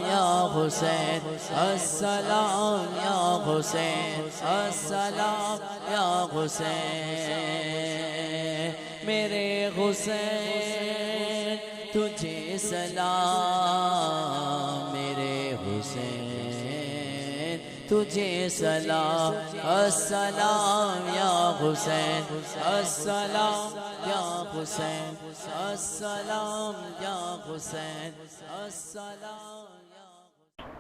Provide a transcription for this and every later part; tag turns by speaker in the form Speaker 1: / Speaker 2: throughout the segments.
Speaker 1: یا حسین السلام یا حسین السلام یا حسین میرے حسین تجھے سلام میرے حسین تجھے سلام السلام یا حسین السلام یا حسین السلام یا حسین السلام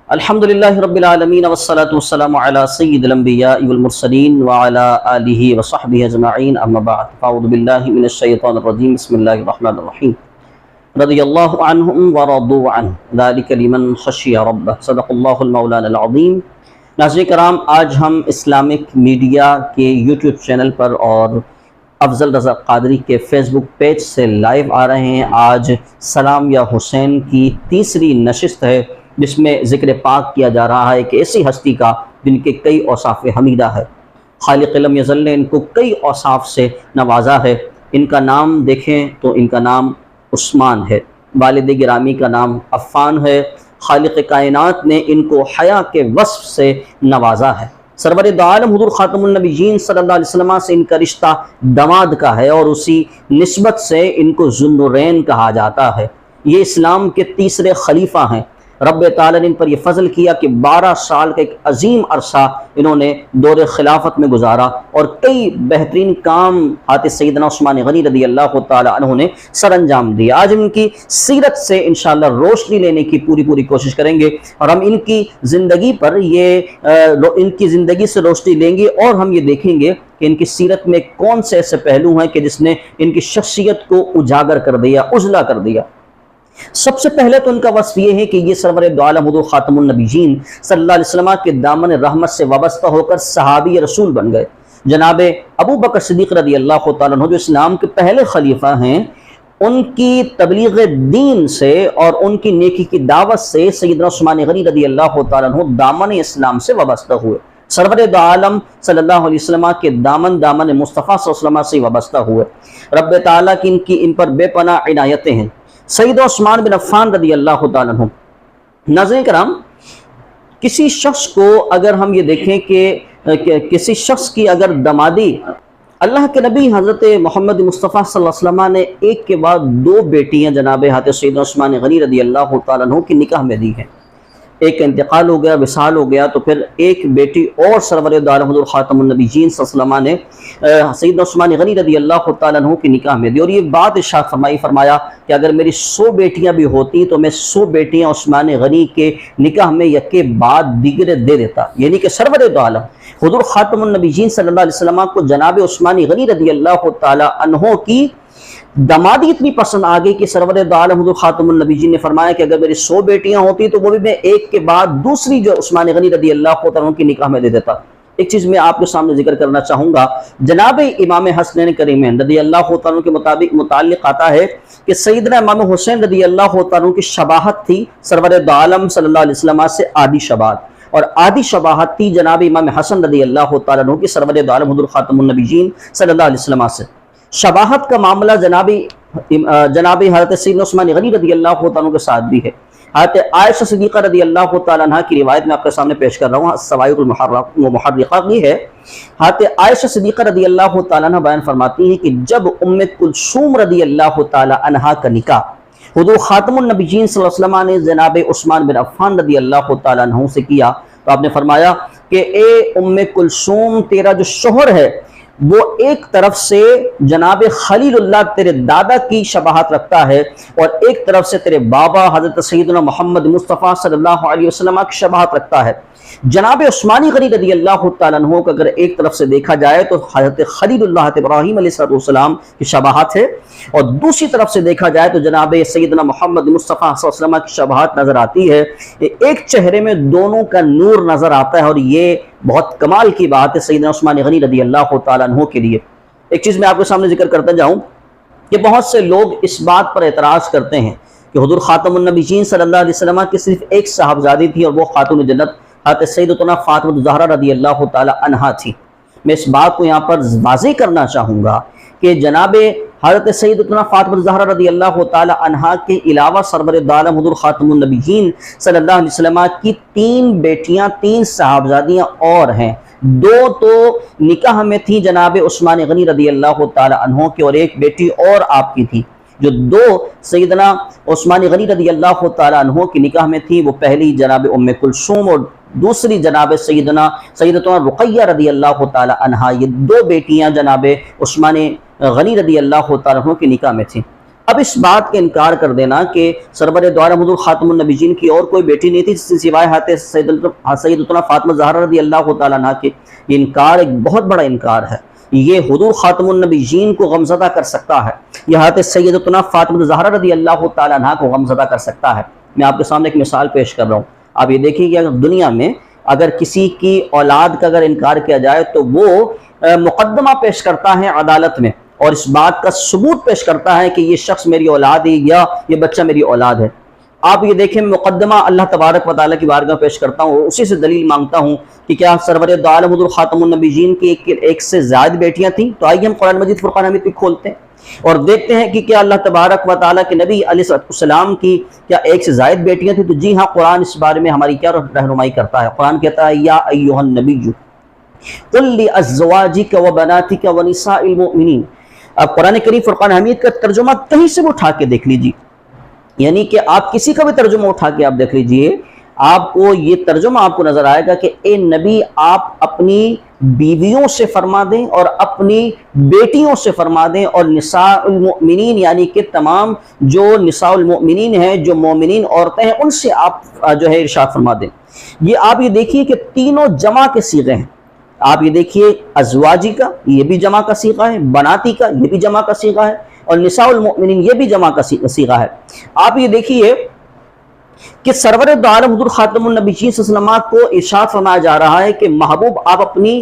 Speaker 2: الحمدللہ رب العالمین والصلاة والسلام علی سید الانبیاء والمرسلین وعلی آلہ وصحبہ اجمعین اما بعد فاعوذ باللہ من الشیطان الرجیم بسم اللہ الرحمن الرحیم رضی اللہ عنہم ورضوا عنہ ذالک لمن خشی ربہ صدق اللہ المولانا العظیم۔ ناظرین کرام، آج ہم اسلامک میڈیا کے یوٹیوب چینل پر اور افضل رضا قادری کے فیس بک پیج سے لائیو آ رہے ہیں۔ آج سلام یا حسین کی تیسری نشست ہے جس میں ذکر پاک کیا جا رہا ہے کہ ایسی ہستی کا جن کے کئی اوصاف حمیدہ ہے۔ خالق لم یزل نے ان کو کئی اوصاف سے نوازا ہے۔ ان کا نام دیکھیں تو ان کا نام عثمان ہے، والد گرامی کا نام عفان ہے۔ خالق کائنات نے ان کو حیا کے وصف سے نوازا ہے۔ سرور دو عالم حضور خاتم النبیین صلی اللہ علیہ وسلم سے ان کا رشتہ داماد کا ہے اور اسی نسبت سے ان کو ذو النورین کہا جاتا ہے۔ یہ اسلام کے تیسرے خلیفہ ہیں۔ رب تعالیٰ نے ان پر یہ فضل کیا کہ 12 سال کا ایک عظیم عرصہ انہوں نے دور خلافت میں گزارا اور کئی بہترین کام حضرت سیدنا عثمان غنی رضی اللہ تعالیٰ عنہ نے سر انجام دیا۔ آج ان کی سیرت سے انشاءاللہ روشنی لینے کی پوری کوشش کریں گے اور ہم ان کی زندگی پر ان کی زندگی سے روشنی لیں گے اور ہم یہ دیکھیں گے کہ ان کی سیرت میں کون سے ایسے پہلو ہیں کہ جس نے ان کی شخصیت کو اجاگر کر دیا، اجلا کر دیا۔ سب سے پہلے تو ان کا وصف یہ ہے کہ یہ سرور دو عالم حضور خاتم النبیین صلی اللہ علیہ وسلم کے دامن رحمت سے وابستہ ہو کر صحابی رسول بن گئے۔ جناب ابو بکر صدیق رضی اللہ تعالیٰ عنہ جو اسلام کے پہلے خلیفہ ہیں، ان کی تبلیغ دین سے اور ان کی نیکی کی دعوت سے سیدنا عثمان غنی رضی اللہ تعالیٰ عنہ دامن اسلام سے وابستہ ہوئے۔ سرور دو عالم صلی اللہ علیہ وسلم کے دامن مصطفیٰ صلی اللہ علیہ وسلم سے وابستہ ہوئے۔ رب تعالیٰ کی ان پر بے پناہ عنایتیں ہیں۔ سید عثمان بن عفان رضی اللہ تعالیٰ عنہ، ناظرین کرام، کسی شخص کو اگر ہم یہ دیکھیں کہ کسی شخص کی اگر دامادی، اللہ کے نبی حضرت محمد مصطفیٰ صلی اللہ علیہ وسلم نے ایک کے بعد 2 بیٹیاں جناب حضرت سیدنا عثمان غنی رضی اللہ تعالیٰ عنہ کی نکاح میں دی ہیں۔ ایک کا انتقال ہو گیا، وصال ہو گیا، تو پھر ایک بیٹی اور سرور دو عالم حضور خاتم النبیین صلی اللہ علیہ وسلم نے سیدنا عثمان غنی رضی اللہ تعالیٰ عنہ کی نکاح میں دی اور یہ بات ارشاد فرمایا کہ اگر میری 100 بیٹیاں بھی ہوتی تو میں 100 بیٹیاں عثمان غنی کے نکاح میں یکے بعد دیگرے دے دیتا، یعنی کہ سرور دو عالم حضور خاتم النبیین صلی اللہ علیہ وسلم کو جناب عثمان غنی رضی اللہ تعالیٰ عنہ کی دامادی اتنی پسند آ گئی کہ سرور دو عالم حضور خاتم النبیین نے فرمایا کہ اگر میری 100 بیٹیاں ہوتی تو وہ بھی میں ایک کے بعد دوسری جو عثمان غنی رضی اللہ عنہ کی نکاح میں دے دیتا۔ ایک چیز میں آپ کے سامنے ذکر کرنا چاہوں گا، جناب امام حسنین کریمین رضی اللہ عنہ کے متعلق آتا ہے کہ سیدنا امام حسین رضی اللہ عنہ کی شباہت تھی سرور دو عالم صلی اللہ علیہ وسلم سے آدھی شباہت، اور آدھی شباہت تھی جناب امام حسن رضی اللہ عنہ کی سرور دو عالم حضور خاتم النبیین صلی اللہ علیہ وسلم سے۔ شباہت کا معاملہ جناب حضرت سیدنا عثمان غنی رضی اللہ عنہ کے ساتھ بھی ہے۔ حضرت عائشہ صدیقہ رضی اللہ تعالیٰ عنہ کی روایت میں آپ کے سامنے پیش کر رہا ہوں، السوائق المحرقہ کی ہے۔ حضرت عائشہ صدیقہ رضی اللہ تعالیٰ عنہ بیان فرماتی ہیں کہ جب ام کلثوم رضی اللہ تعالیٰ عنہ کا نکاح حضور خاتم النبیین صلی اللہ علیہ وسلم نے جناب عثمان بن عفان رضی اللہ تعالیٰ عنہ سے کیا تو آپ نے فرمایا کہ اے ام کلثوم، تیرا جو شوہر ہے وہ ایک طرف سے جناب خلیل اللہ تیرے دادا کی شباہت رکھتا ہے اور ایک طرف سے تیرے بابا حضرت سیدنا محمد مصطفیٰ صلی اللہ علیہ وسلم کی شباہت رکھتا ہے۔ جناب عثمانی غنی رضی اللہ تعالیٰ عنہ کو اگر ایک طرف سے دیکھا جائے تو حضرت خلیل اللہ ابراہیم علیہ السلام کی شباہت ہے، اور دوسری طرف سے دیکھا جائے تو جناب سیدنا محمد مصطفیٰ صلی اللہ علیہ وسلم کی شباہت نظر آتی ہے۔ ایک چہرے میں دونوں کا نور نظر آتا ہے اور یہ بہت کمال کی بات ہے سیدنا عثمان غنی رضی اللہ تعالیٰ عنہ کے لیے۔ ایک چیز میں آپ کے سامنے ذکر کرتا جاؤں کہ بہت سے لوگ اس بات پر اعتراض کرتے ہیں کہ حضور خاتم النبیین صلی اللہ علیہ وسلم کی صرف ایک صاحبزادی تھی اور وہ خاتون جنت حضرت سیدتنا فاطمہ الزہرا رضی اللہ تعالی عنہا تھی۔ میں اس بات کو یہاں پر واضح کرنا چاہوں گا کہ جناب حضرت سیدتنا فاطمہ زہرا رضی اللہ تعالی عنہا کے علاوہ سرور دو عالم حضور خاتم النبیین صلی اللہ علیہ وسلم کی 3 بیٹیاں 3 صاحبزادیاں اور ہیں. 2 تو نکاح میں تھی جناب عثمان غنی رضی اللہ تعالی عنہ کی، اور ایک بیٹی اور آپ کی تھی. جو 2 سیدنا عثمان غنی رضی اللہ تعالی عنہ کی نکاح میں تھی، وہ پہلی جناب ام کلثوم اور دوسری جناب سیدتنا رقیہ رضی اللہ تعالی عنہ. یہ 2 بیٹیاں جناب عثمان غنی رضی اللہ تعالی عنہ کی نکاح میں تھیں. اب اس بات کا انکار کر دینا کہ سرور دو عالم حضور خاتم النبیین کی اور کوئی بیٹی نہیں تھی سوائے سیدتنا فاطمہ زہرا رضی اللہ تعالی عنہ کے، یہ انکار ایک بہت بڑا انکار ہے. یہ حضور خاتم النبیین کو غمزدہ کر سکتا ہے، یہ حضرت سیدتنا فاطمہ زہرا رضی اللہ تعالی عنہ کو غمزدہ کر سکتا ہے. میں آپ کے سامنے ایک مثال پیش کر رہا ہوں. آپ یہ دیکھیں کہ دنیا میں اگر کسی کی اولاد کا اگر انکار کیا جائے تو وہ مقدمہ پیش کرتا ہے عدالت میں، اور اس بات کا ثبوت پیش کرتا ہے کہ یہ شخص میری اولاد ہے یا یہ بچہ میری اولاد ہے. آپ یہ دیکھیں مقدمہ اللہ تبارک و تعالیٰ کی بارگاہ پیش کرتا ہوں، اسی سے دلیل مانگتا ہوں کہ کیا سرور دو عالم حضور خاتم النبیین کی ایک سے زائد بیٹیاں تھیں. تو آئیے ہم قرآن مجید فرقان حمید بھی کھولتے ہیں اور دیکھتے ہیں کہ کیا اللہ تبارک و تعالیٰ کے نبی علیہ السلام کی کیا ایک سے زائد بیٹیاں تھیں. تو جی ہاں، قرآن اس بارے میں ہماری کیا رہنمائی کرتا ہے. قرآن کہتا ہے یا ایھا النبی قل لازواجک وبناتک ونساء المؤمنین. اب قرآن کریم فرقان حمید کا ترجمہ کہیں سے بھی اٹھا کے دیکھ لیجیے، یعنی کہ آپ کسی کا بھی ترجمہ اٹھا کے آپ دیکھ لیجئے، آپ کو یہ ترجمہ آپ کو نظر آئے گا کہ اے نبی آپ اپنی بیویوں سے فرما دیں اور اپنی بیٹیوں سے فرما دیں، اور نساء المؤمنین یعنی کہ تمام جو نساء المؤمنین ہیں، جو مومنین عورتیں ہیں، ان سے آپ جو ہے ارشاد فرما دیں. یہ آپ یہ دیکھیے کہ تینوں جمع کے صیغے ہیں. آپ یہ دیکھیے ازواجی کا یہ بھی جمع کا صیغہ ہے، بناتی کا یہ بھی جمع کا صیغہ ہے، اور نساء المؤمنین یہ بھی جمع کا صیغہ ہے. آپ یہ دیکھیے کہ سرور دو عالم حضور خاتم النبیین صلی اللہ علیہ وسلم کو ارشاد فرمایا جا رہا ہے کہ محبوب آپ اپنی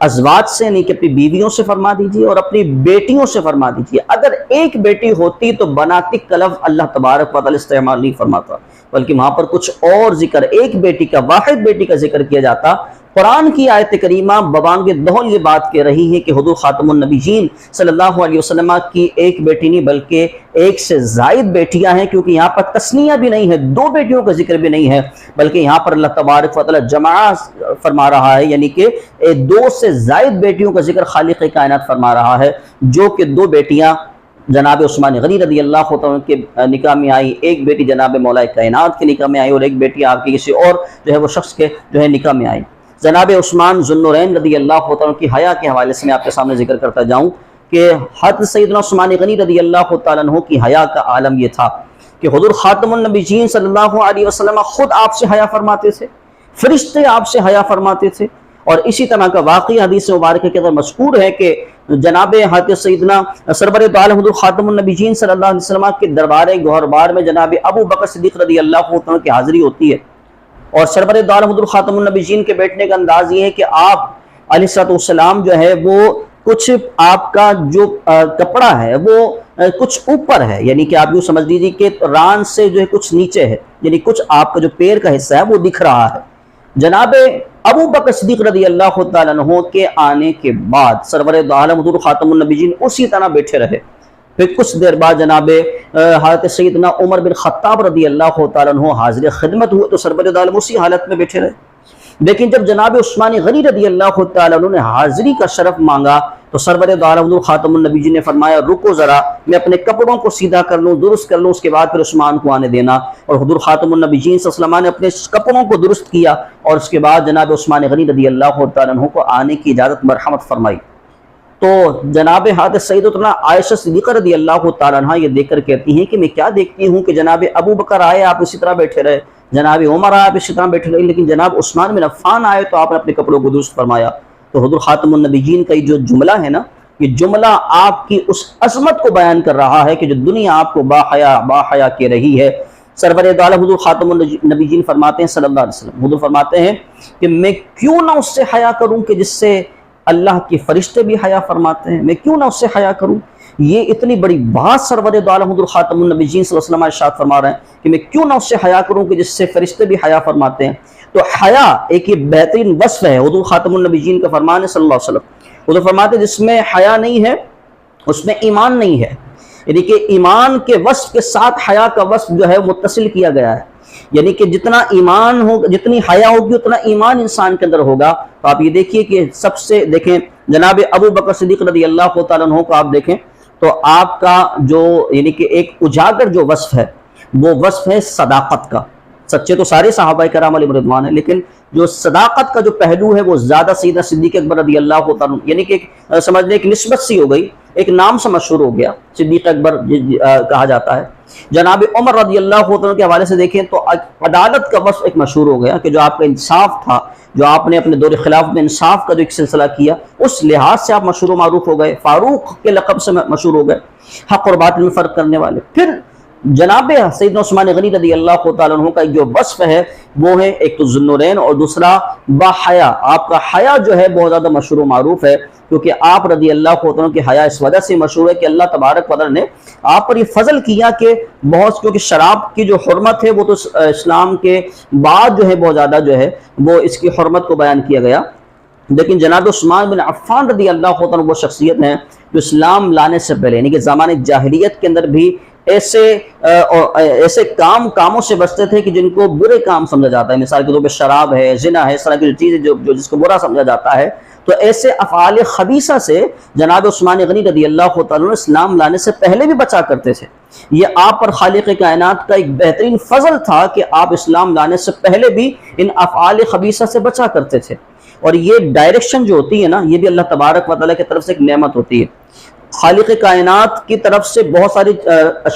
Speaker 2: ازواج سے نہیں کہ اپنی بیویوں سے فرما دیجیے اور اپنی بیٹیوں سے فرما دیجیے. اگر ایک بیٹی ہوتی تو بناتی کا لفظ اللہ تبارک و تعالی استعمال نہیں فرماتا، بلکہ وہاں پر کچھ اور ذکر، ایک بیٹی کا، واحد بیٹی کا ذکر کیا جاتا. قرآن کی آیت کریمہ ببانگ دہل یہ بات کہہ رہی ہے کہ حضور خاتم النبیین صلی اللہ علیہ وسلم کی ایک بیٹی نہیں بلکہ ایک سے زائد بیٹیاں ہیں، کیونکہ یہاں پر تثنیہ بھی نہیں ہے، 2 بیٹیوں کا ذکر بھی نہیں ہے، بلکہ یہاں پر اللہ تبارک و تعالی جمع فرما رہا ہے، یعنی کہ 2 سے زائد بیٹیوں کا ذکر خالق کائنات فرما رہا ہے، جو کہ 2 بیٹیاں جناب عثمان غنی رضی اللہ عنہ کے نکاح میں آئی، ایک بیٹی جناب مولا کائنات کے نکاح میں آئی، اور ایک بیٹی آپ کی کسی اور جو ہے وہ شخص کے جو ہے نکاح میں آئی. جناب عثمان ذو النورین رضی اللہ عنہ کی حیا کے حوالے سے میں آپ کے سامنے ذکر کرتا جاؤں کہ حضرت سیدنا عثمان غنی رضی اللہ تعالیٰ عنہ کی حیا کا عالم یہ تھا کہ حضور خاتم النبیین صلی اللہ علیہ وسلم خود آپ سے حیا فرماتے تھے، فرشتے آپ سے حیا فرماتے تھے. اور اسی طرح کا واقعی حدیث مبارکہ کے اندر مذکور ہے کہ جناب حضرت سیدنا سرور دو عالم حضور خاتم النبیین صلی اللہ علیہ وسلم کے دربار گوہربار میں جناب ابو بکر صدیق رضی اللہ عنہ کی حاضری ہوتی ہے. اور سرور دو عالم حضور خاتم النبیین کے بیٹھنے کا انداز یہ ہے کہ آپ علیہ السلام جو ہے وہ کچھ آپ کا جو کپڑا ہے وہ کچھ اوپر ہے، یعنی کہ آپ یوں سمجھ لیجیے کہ ران سے جو ہے کچھ نیچے ہے، یعنی کچھ آپ کا جو پیر کا حصہ ہے وہ دکھ رہا ہے. جناب ابو بکر صدیق رضی اللہ تعالیٰ عنہ کے آنے کے بعد سرور دو عالم حضور خاتم النبیین اسی طرح بیٹھے رہے. پھر کچھ دیر بعد جناب حضرت سیدنا عمر بن خطاب رضی اللہ تعالیٰ عنہ حاضر خدمت ہوئے تو سرور دو عالم اسی حالت میں بیٹھے رہے. لیکن جب جناب عثمان غنی رضی اللہ تعالیٰ عنہ نے حاضری کا شرف مانگا تو سرور دو عالم حضور خاتم النبیین نے فرمایا رکو ذرا، میں اپنے کپڑوں کو سیدھا کر لوں، درست کر لوں، اس کے بعد پھر عثمان کو آنے دینا. اور حضور خاتم النبیین صلی اللہ علیہ وسلم نے اپنے کپڑوں کو درست کیا اور اس کے بعد جناب عثمان غنی رضی اللہ تعالیٰ عنہ کو آنے کی اجازت مرحمت فرمائی. تو جناب حضرت سیدتنا عائشہ صدیقہ رضی اللہ تعالیٰ عنہ یہ دیکھ کر کہتی ہیں کہ میں کیا دیکھتی ہوں کہ جناب ابو بکر آئے آپ اسی طرح بیٹھے رہے، جناب عمر آئے آپ اسی طرح بیٹھے رہے، لیکن جناب عثمان بن عفان آئے تو آپ نے اپنے کپڑوں کو درست فرمایا. تو حضور خاتم النبیین کا یہ جو جملہ ہے نا، یہ جملہ آپ کی اس عظمت کو بیان کر رہا ہے کہ جو دنیا آپ کو با حیا کہہ رہی ہے. سرور دو عالم حضور خاتم النبیین فرماتے ہیں صلی اللہ علیہ وسلم، حضور فرماتے ہیں کہ میں کیوں نہ اس سے حیا کروں کہ جس سے اللہ کے فرشتے بھی حیا فرماتے ہیں، میں کیوں نہ اس سے حیا کروں. یہ اتنی بڑی بات سرور دو عالم حضور خاتم النبیین صلی اللہ علیہ وسلم ارشاد فرما رہے ہیں کہ میں کیوں نہ اس سے حیا کروں کہ جس سے فرشتے بھی حیا فرماتے ہیں. تو حیا ایک یہ بہترین وصف ہے حضور خاتم النبیین کا فرمان ہے صلی اللہ علیہ وسلم. حضور فرماتے ہیں جس میں حیا نہیں ہے اس میں ایمان نہیں ہے، یعنی کہ ایمان کے وصف کے ساتھ حیا کا وصف جو ہے متصل کیا گیا ہے، یعنی کہ جتنا ایمان ہوگا، جتنی حیا ہوگی اتنا ایمان انسان کے اندر ہوگا۔ تو آپ یہ دیکھیے کہ سب سے دیکھیں جناب ابو بکر صدیق رضی اللہ تعالیٰ عنہ کو آپ دیکھیں تو آپ کا جو یعنی کہ ایک اجاگر جو وصف ہے وہ وصف ہے صداقت کا۔ سچے تو سارے صحابہ کرام علیہ رضوان ہیں، لیکن جو صداقت کا جو پہلو ہے وہ زیادہ سیدنا صدیق اکبر رضی اللہ تعالیٰ عنہ، یعنی کہ سمجھنے ایک نسبت سی ہو گئی، ایک نام سے مشہور ہو گیا، صدیق اکبر کہا جاتا ہے۔ جناب عمر رضی اللہ عنہ کے حوالے سے دیکھیں تو عدالت کا وصف ایک مشہور ہو گیا کہ جو آپ کا انصاف تھا، جو آپ نے اپنے دور خلافت میں انصاف کا جو ایک سلسلہ کیا، اس لحاظ سے آپ مشہور و معروف ہو گئے، فاروق کے لقب سے مشہور ہو گئے، حق اور باطل میں فرق کرنے والے۔ پھر جناب سیدنا عثمان غنی رضی اللہ تعالیٰ عنہ کا جو وصف ہے وہ ہے ایک تو ذو النورین اور دوسرا باحیا۔ آپ کا حیا جو ہے بہت زیادہ مشہور و معروف ہے، کیونکہ آپ رضی اللہ عنہ کی حیا اس وجہ سے مشہور ہے کہ اللہ تبارک و تعالیٰ نے آپ پر یہ فضل کیا کہ بہت، کیونکہ شراب کی جو حرمت ہے وہ تو اسلام کے بعد جو ہے بہت زیادہ جو ہے وہ اس کی حرمت کو بیان کیا گیا، لیکن جناب عثمان بن عفان رضی اللہ عنہ وہ شخصیت ہیں جو اسلام لانے سے پہلے یعنی کہ زمانہ جاہلیت کے اندر بھی ایسے کاموں سے بچتے تھے کہ جن کو برے کام سمجھا جاتا ہے، مثال کے طور پہ شراب ہے، زنا ہے، اس طرح کی چیزیں جو جس کو برا سمجھا جاتا ہے، تو ایسے افعال خبیثہ سے جناب عثمان غنی رضی اللہ تعالیٰ عنہ اسلام لانے سے پہلے بھی بچا کرتے تھے۔ یہ آپ پر خالق کائنات کا ایک بہترین فضل تھا کہ آپ اسلام لانے سے پہلے بھی ان افعال خبیثہ سے بچا کرتے تھے، اور یہ ڈائریکشن جو ہوتی ہے نا، یہ بھی اللہ تبارک و تعالیٰ کی طرف سے ایک نعمت ہوتی ہے۔ خالق کائنات کی طرف سے بہت ساری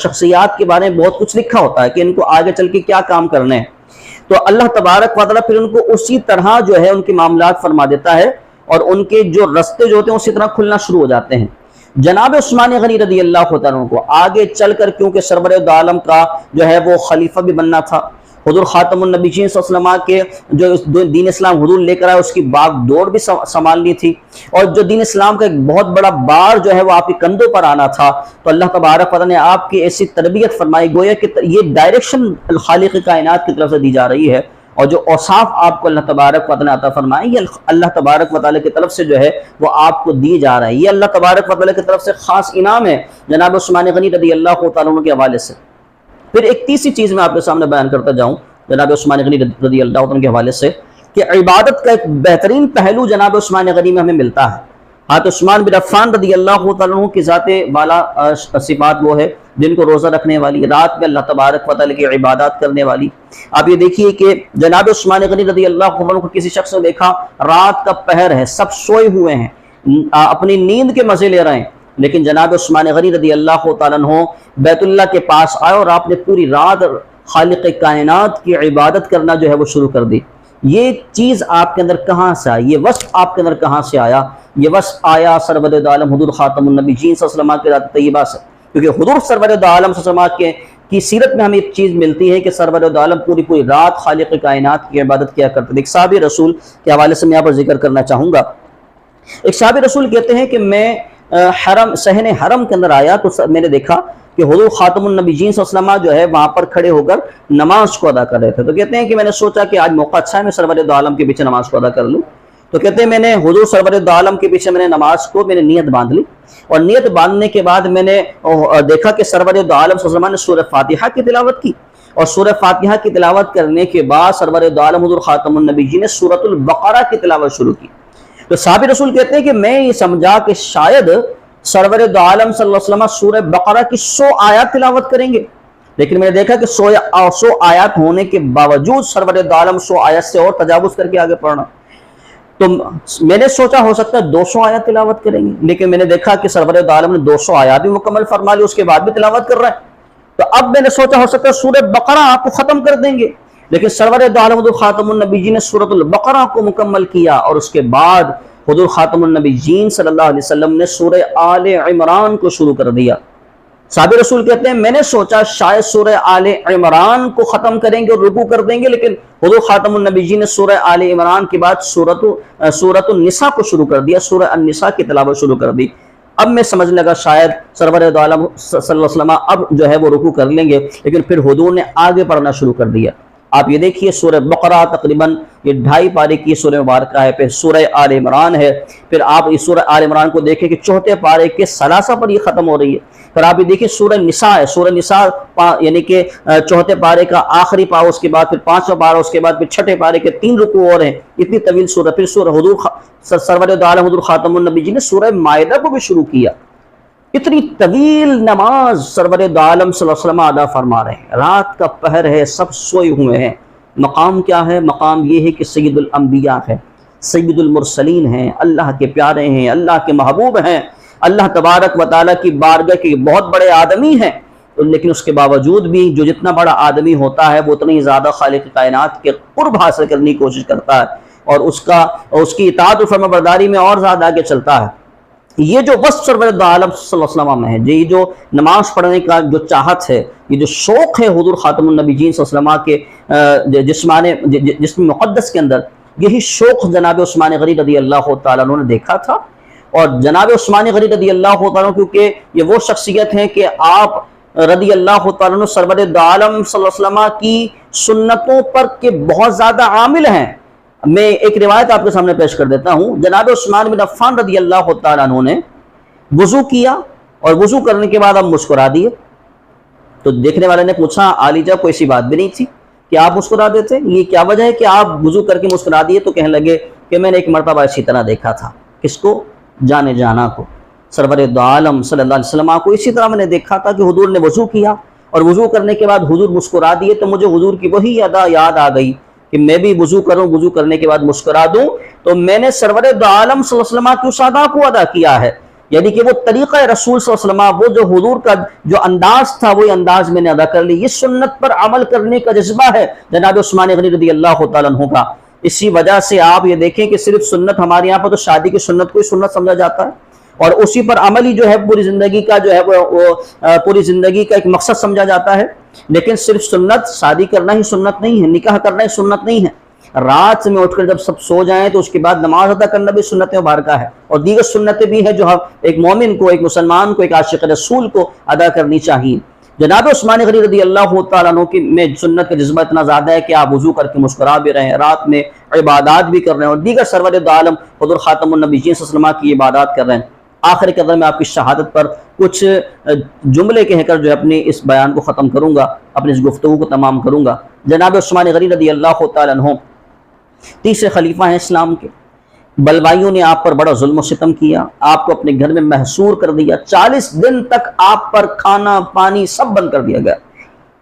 Speaker 2: شخصیات کے بارے میں بہت کچھ لکھا ہوتا ہے کہ ان کو آگے چل کے کیا کام کرنے ہیں، تو اللہ تبارک و تعالیٰ پھر ان کو اسی طرح جو ہے ان کے معاملات فرما دیتا ہے، اور ان کے جو رستے جو ہوتے ہیں اسی طرح کھلنا شروع ہو جاتے ہیں۔ جناب عثمان غنی رضی اللہ عنہ کو آگے چل کر، کیونکہ سرور دو عالم کا جو ہے وہ خلیفہ بھی بننا تھا، حضور خاتم النبیین صلی اللہ علیہ وسلم کے جو دین اسلام حضور لے کر آئے اس کی باغ دوڑ بھی سنبھالنی تھی، اور جو دین اسلام کا ایک بہت بڑا بار جو ہے وہ آپ کے کندھوں پر آنا تھا، تو اللہ تبارک و تعالیٰ نے آپ کی ایسی تربیت فرمائی، گویا کہ یہ ڈائریکشن خالق کائنات کی طرف سے دی جا رہی ہے، اور جو اوصاف آپ کو اللہ تبارک و تعالیٰ نے عطا فرمائے یہ اللہ تبارک و تعالیٰ کی طرف سے جو ہے وہ آپ کو دی جا رہا ہے، یہ اللہ تبارک و تعالیٰ کی طرف سے خاص انعام ہے جناب عثمان غنی رضی اللہ تعالیٰ عنہ کے حوالے سے۔ پھر ایک تیسری چیز میں آپ کے سامنے بیان کرتا جاؤں جناب عثمان غنی رضی اللہ عنہ کے حوالے سے، کہ عبادت کا ایک بہترین پہلو جناب عثمان غنی میں ہمیں ملتا ہے۔ حضرت عثمان بن عفان رضی اللہ تعالیٰ عنہ کی ذات بالا صفات وہ ہے جن کو روزہ رکھنے والی، رات میں اللہ تبارک و تعالیٰ کی عبادات کرنے والی۔ آپ یہ دیکھیے کہ جناب عثمان غنی رضی اللہ عنہ کو کسی شخص نے دیکھا، رات کا پہر ہے، سب سوئے ہوئے ہیں، اپنی نیند کے مزے لے رہے ہیں، لیکن جناب عثمان غنی رضی اللہ تعالیٰ عنہ بیت اللہ کے پاس آئے اور آپ نے پوری رات خالق کائنات کی عبادت کرنا جو ہے وہ شروع کر دی۔ یہ چیز آپ کے اندر کہاں سے آئی؟ یہ وصف آپ کے اندر کہاں سے آیا؟ یہ وصف آیا سرور دو عالم حضور خاتم النبیین صلی اللہ علیہ وسلم کی ذات طیبہ سے، کیونکہ حضور سرور دو عالم صلی اللہ علیہ وسلم کی سیرت میں ہمیں ایک چیز ملتی ہے کہ سرور دو عالم پوری رات خالق کائنات کی عبادت کیا کرتے تھے۔ ایک صحابی رسول کے حوالے سے میں یہاں پر ذکر کرنا چاہوں گا۔ ایک صحابی رسول کہتے ہیں کہ میں صحن حرم کے اندر آیا تو میں نے دیکھا کہ حضور خاتم النبیین صلی اللہ علیہ وسلم جو ہے وہاں پر کھڑے ہو کر نماز کو ادا کر رہے تھے، تو کہتے ہیں کہ میں نے سوچا کہ آج موقع اچھا ہے میں سرور دو عالم کے پیچھے نماز کو ادا کر لوں، تو کہتے ہیں میں نے حضور سرور دو عالم کے پیچھے میں نے نماز کو میں نے نیت باندھ لی، اور نیت باندھنے کے بعد میں نے دیکھا کہ سرور دو عالم صلی اللہ علیہ وسلم نے سورہ فاتحہ کی تلاوت کی، اور سورہ فاتحہ کی تلاوت کرنے کے بعد سرور دو عالم حضور خاتم النبیین نے سورۃ البقرہ کی تلاوت شروع کی۔ تو صحابی رسول کہتے ہیں کہ میں یہ سمجھا کہ شاید سرور دو عالم صلی اللہ علیہ وسلم سورہ بقرہ کی 100 آیات تلاوت کریں گے، لیکن میں نے دیکھا کہ 100 آیات ہونے کے باوجود سرور دو عالم 100 آیات سے اور تجاوز کر کے آگے پڑھنا، تو میں نے سوچا ہو سکتا ہے 200 آیات تلاوت کریں گے، لیکن میں نے دیکھا کہ سرور دو عالم نے 200 آیات بھی مکمل فرما لی، اس کے بعد بھی تلاوت کر رہے ہیں، تو اب میں نے سوچا ہو سکتا ہے سورہ بقرہ آپ کو ختم کر دیں گے، لیکن سرور دو عالم حضور خاتم النبیین نے سورۃ البقرہ کو مکمل کیا، اور اس کے بعد حضور خاتم النبیین صلی اللہ علیہ وسلم نے سورہ آل عمران کو شروع کر دیا۔ صحابی رسول کہتے ہیں میں نے سوچا شاید سورہ آل عمران کو ختم کریں گے اور رکوع کر دیں گے، لیکن حضور خاتم النبیین نے سورہ آل عمران کے بعد سورۃ النساء کو شروع کر دیا، سورہ النساء کی تلاوت شروع کر دی۔ اب میں سمجھنے لگا شاید سرور دو عالم صلی اللہ علیہ وسلم اب جو ہے وہ رکوع کر لیں گے، لیکن پھر حضور نے آگے پڑھنا شروع کر دیا۔ آپ یہ دیکھیے سورہ بقرہ تقریباً یہ 2.5 پارے کی سورہ مبارکہ ہے، پھر سورہ آل عمران ہے، پھر آپ اس سورہ آل عمران کو دیکھیں کہ 4 پارے کے ثلاثہ پر یہ ختم ہو رہی ہے۔ پھر آپ یہ دیکھیں سورہ نساء ہے، سورہ نساء یعنی کہ 4 پارے کا آخری پارہ، اس کے بعد پھر 5واں پارہ، اس کے بعد پھر 6 پارے کے 3 رکوع اور ہیں، اتنی طویل سورہ۔ پھر سورہ حضور سرور دو عالم حضور خاتم النبی جی نے سورہ مائدہ کو بھی شروع کیا، اتنی طویل نماز سرور دو عالم صلی اللہ علیہ وسلم ادا فرما رہے ہیں، رات کا پہر ہے، سب سوئے ہوئے ہیں۔ مقام کیا ہے؟ مقام یہ ہے کہ سید الانبیاء ہے، سید المرسلین ہیں، اللہ کے پیارے ہیں، اللہ کے محبوب ہیں، اللہ تبارک و تعالیٰ کی بارگاہ کے بہت بڑے آدمی ہیں، لیکن اس کے باوجود بھی جو جتنا بڑا آدمی ہوتا ہے وہ اتنی ہی زیادہ خالق کائنات کے قرب حاصل کرنے کی کوشش کرتا ہے، اور اس کی اطاعت و فرمانبرداری میں اور زیادہ آگے چلتا ہے۔ یہ جو وصف سرور دو عالم صلی اللہ علیہ وسلم میں ہے، یہ جو نماز پڑھنے کا جو چاہت ہے، یہ جو شوق ہے حضور خاتم النبی جین صلی اللہ علیہ وسلم کے جسم مقدس کے اندر، یہی شوق جناب عثمان غنی رضی اللہ تعالیٰ عنہ نے دیکھا تھا۔ اور جناب عثمان غنی رضی اللہ تعالیٰ عنہ کیونکہ یہ وہ شخصیت ہیں کہ آپ رضی اللہ تعالیٰ عنہ سرور دو عالم صلی اللہ علیہ وسلم کی سنتوں پر کے بہت زیادہ عامل ہیں۔ میں ایک روایت آپ کے سامنے پیش کر دیتا ہوں۔ جناب عثمان بن عفان رضی اللہ تعالیٰ عنہ نے وضو کیا اور وضو کرنے کے بعد اب مسکرا دیے، تو دیکھنے والے نے پوچھا علی جا کوئی ایسی بات بھی نہیں تھی کہ آپ مسکرا دیتے، یہ کیا وجہ ہے کہ آپ وضو کر کے مسکرا دیے؟ تو کہنے لگے کہ میں نے ایک مرتبہ اسی طرح دیکھا تھا۔ کس کو؟ جانے جانا کو، سرور دو عالم صلی اللہ علیہ وسلم کو اسی طرح میں نے دیکھا تھا کہ حضور نے وضو کیا اور وضو کرنے کے بعد حضور مسکرا دیے، تو مجھے حضور کی وہی ادا یاد آ گئی کہ میں بھی وضو کروں، وضو کرنے کے بعد مسکرا دوں، تو میں نے سرور دو عالم صلی اللہ علیہ وسلم کی اس ادا کو ادا کیا ہے، یعنی کہ وہ طریقہ رسول صلی اللہ علیہ وسلم، وہ جو حضور کا جو انداز تھا وہی انداز میں نے ادا کر لی۔ یہ سنت پر عمل کرنے کا جذبہ ہے جناب عثمان غنی رضی اللہ تعالیٰ عنہ کا۔ اسی وجہ سے آپ یہ دیکھیں کہ صرف سنت ہمارے یہاں پر تو شادی کی سنت کو ہی سنت سمجھا جاتا ہے، اور اسی پر عمل ہی جو ہے پوری زندگی کا جو ہے وہ پوری زندگی کا ایک مقصد سمجھا جاتا ہے۔ لیکن صرف سنت شادی کرنا ہی سنت نہیں ہے، نکاح کرنا ہی سنت نہیں ہے، رات میں اٹھ کر جب سب سو جائیں تو اس کے بعد نماز ادا کرنا بھی سنت مبارکہ ہے، اور دیگر سنتیں بھی ہیں جو ایک مومن کو، ایک مسلمان کو، ایک عاشق رسول کو ادا کرنی چاہیے۔ جناب عثمان غنی رضی اللہ تعالیٰ عنہ کی میں سنت کا جذبہ اتنا زیادہ ہے کہ آپ وضو کر کے مسکرا بھی رہے ہیں، رات میں عبادات بھی کر رہے ہیں، اور دیگر سرور دو عالم حضور خاتم النبی صلی اللہ علیہ وسلم کی عبادات کر رہے ہیں۔ آخر قدر میں آپ کی شہادت پر کچھ جملے کہہ کر جو اپنی اس بیان کو ختم کروں گا، اپنی اس گفتگو کو تمام کروں گا۔ جناب عثمان غنی رضی اللہ تعالیٰ عنہ تیسرے خلیفہ ہیں اسلام کے۔ بلوائیوں نے آپ پر بڑا ظلم و ستم کیا، آپ کو اپنے گھر میں محصور کر دیا، 40 دن تک آپ پر کھانا پانی سب بند کر دیا گیا۔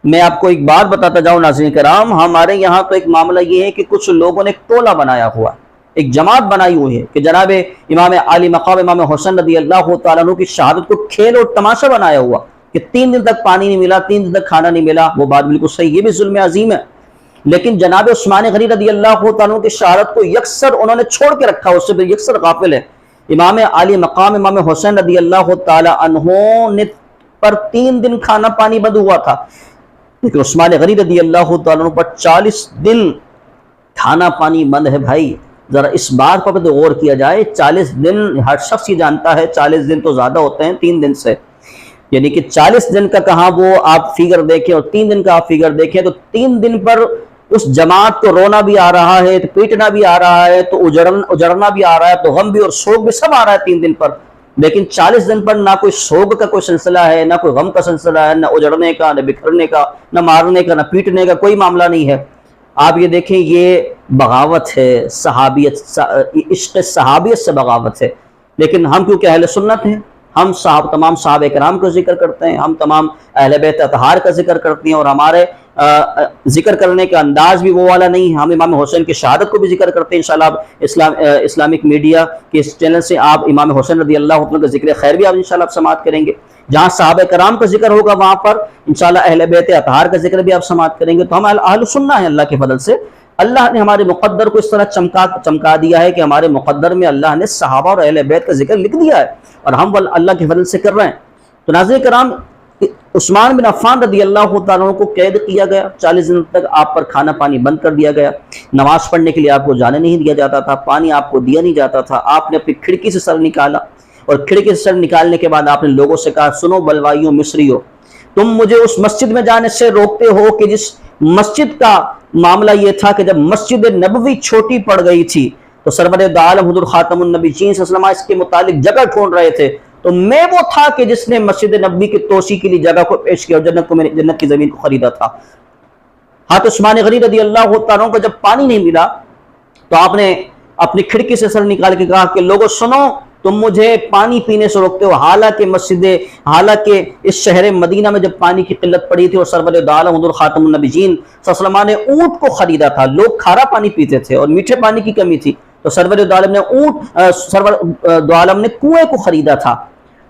Speaker 2: میں آپ کو ایک بات بتاتا جاؤں ناظرین کرام، ہمارے یہاں تو ایک معاملہ یہ ہے کہ کچھ لوگوں نے ایک ٹولہ بنایا ہوا، ایک جماعت بنائی ہوئی ہے کہ جناب امام علی مقام امام حسین رضی اللہ تعالیٰ عنہ کی شہادت کو کھیل اور تماشا بنایا ہوا کہ 3 دن تک پانی نہیں ملا، 3 دن تک کھانا نہیں ملا۔ وہ بات بالکل صحیح، یہ بھی ظلم عظیم ہے، لیکن جناب عثمان غنی رضی اللہ تعالیٰ عنہ کی شہادت کو یکسر انہوں نے چھوڑ کے رکھا، اس سے بھی یکسر غافل ہے۔ امام علی مقام امام حسین رضی اللہ تعالیٰ عنہ نے پر 3 دن کھانا پانی بند ہوا تھا، لیکن عثمان غنی رضی اللہ تعالیٰ عنہ پر 40 دن کھانا پانی بند ہے۔ بھائی ذرا اس بات پر تو غور کیا جائے، 40 دن ہر شخص یہ جانتا ہے 40 دن تو زیادہ ہوتے ہیں 3 دن سے، یعنی کہ 40 دن کا کہاں وہ آپ فگر دیکھیں اور 3 دن کا آپ فگر دیکھیں، تو 3 دن پر اس جماعت کو رونا بھی آ رہا ہے، تو پیٹنا بھی آ رہا ہے، تو اجڑنا بھی آ رہا ہے، تو غم بھی اور سوگ بھی سب آ رہا ہے 3 دن پر، لیکن 40 دن پر نہ کوئی سوگ کا کوئی سلسلہ ہے، نہ کوئی غم کا سلسلہ ہے، نہ اجڑنے کا، نہ بکھرنے کا، نہ مارنے کا، نہ پیٹنے کا کوئی معاملہ نہیں ہے۔ آپ یہ دیکھیں، یہ بغاوت ہے، صحابیت، عشق صحابیت سے بغاوت ہے۔ لیکن ہم کیونکہ اہل سنت ہیں، ہم تمام صحابہ کرام کا ذکر کرتے ہیں، ہم تمام اہل بیت اطہار کا ذکر کرتے ہیں، اور ہمارے ذکر کرنے کا انداز بھی وہ والا نہیں ہے۔ ہم امام حسین کی شہادت کو بھی ذکر کرتے ہیں، انشاءاللہ اسلامک میڈیا کے اس چینل سے آپ امام حسین رضی اللہ عنہ کا ذکر خیر بھی آپ انشاءاللہ آپ سماعت کریں گے۔ جہاں صحابہ کرام کا ذکر ہوگا وہاں پر انشاءاللہ اہل بیت اطہار کا ذکر بھی آپ سماعت کریں گے۔ تو ہم اہل سنہ ہیں اللہ کے فضل سے۔ اللہ نے ہمارے مقدر کو اس طرح چمکا دیا ہے کہ ہمارے مقدر میں اللہ نے صحابہ اور اہل بیت کا ذکر لکھ دیا ہے، اور ہم اللہ کے فضل سے کر رہے ہیں۔ تو ناظرین کرام، عثمان بن عفان رضی اللہ تعالیٰ عنہ کو قید کیا گیا، 40 دن تک آپ پر کھانا پانی بند کر دیا گیا، نماز پڑھنے کے لیے آپ کو جانے نہیں دیا جاتا تھا، پانی آپ کو دیا نہیں جاتا تھا۔ آپ نے اپنی کھڑکی سے سر نکالا، اور کھڑکی سے سر نکالنے کے بعد آپ نے لوگوں سے کہا، سنو بلوائیوں مصریوں، تم مجھے اس مسجد میں جانے سے روکتے ہو کہ جس مسجد کا معاملہ یہ تھا کہ جب مسجد نبوی چھوٹی پڑ گئی تھی تو سرور دو عالم حضور خاتم النبی صلی اللہ علیہ وسلم اس کے متعلق جگہ ڈھونڈ رہے تھے، تو میں وہ تھا کہ جس نے مسجد نبوی کی توسیع کے لیے جگہ کو پیش کیا اور جنت کی زمین کو خریدا تھا۔ حضرت عثمان غنی رضی اللہ تعالیٰ عنہ کو جب پانی نہیں ملا تو آپ نے اپنی کھڑکی سے سر نکال کے کہا کہ لوگوں سنو، تم مجھے پانی پینے سے روکتے ہو، حالانکہ اس شہر مدینہ میں جب پانی کی قلت پڑی تھی اور سرور دو عالم حضور خاتم النبیین صلی اللہ علیہ وسلم نے اونٹ کو خریدا تھا، لوگ کھارا پانی پیتے تھے اور میٹھے پانی کی کمی تھی، تو سرور دو عالم نے کنویں کو خریدا تھا۔